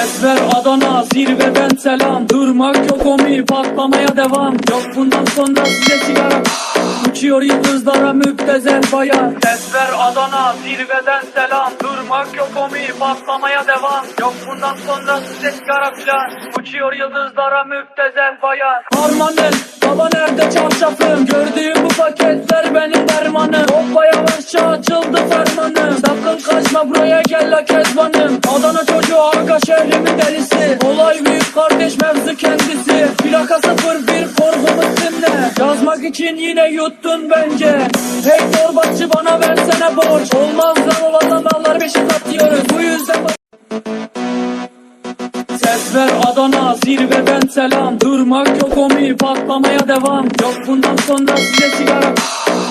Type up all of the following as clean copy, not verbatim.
Ses ver Adana, zirveden selam. Durmak yok omi, patlamaya devam. Yok bundan sonra size sigara. Uçuyor yıldızlara müptezel bayan. Ses ver Adana, zirveden selam. Durmak yok omi, patlamaya devam. Yok bundan sonra size sigara filan. Uçuyor yıldızlara müptezel bayan. Harmanın, baba nerede çarşafım? Gördüğüm bu paketler benim dermanım. Hoppa yavaşça açıldı fermanım. Sakın kaçma buraya gel la kezbanım. Adana çocuğu arka şehrimin delisi. Olay büyük kardeş mevzu kendisi. Plaka 01 korkumuz simle. Yazmak için yine yuttun bence. Hey torbacı bana versene borç. Olmaz lan o vatandaşlar beşik atıyoruz. Bu yüzden ses ver Adana, zirveden selam. Durmak yok omi, patlamaya devam. Yok bundan sonra size sigara.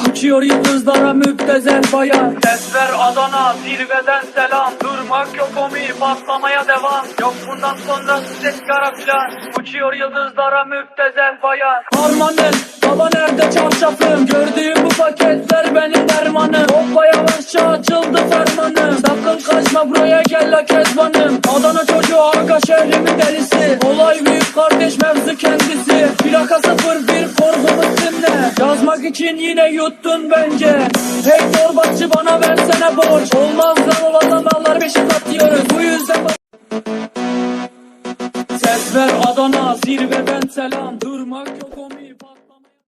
Uçuyor yıldızlara müptezel bayan. Ses ver Adana, zirveden selam. Durmak yok omi, patlamaya devam. Yok bundan sonra size sigara filan. Uçuyor yıldızlara müptezel bayan. Harmanın, baba nerede çarşafım? Gördüğüm bu paketler benim dermanım. Hoppa yavaşça açıldı fermanım. Sakın kaçma buraya gel la kezbanım. Adana çocuğu arka şehrimin delisi. Olay büyük kardeş mevzu kendisi. Plaka 01 korkumuz simle. Yazmak için yine yuttun bence. Hey torbacı bana versene borç. Olmaz lan o vatandaşlar beşik atıyoruz. Bu yüzden ses ver Adana, zirveden selam. Durmak yok.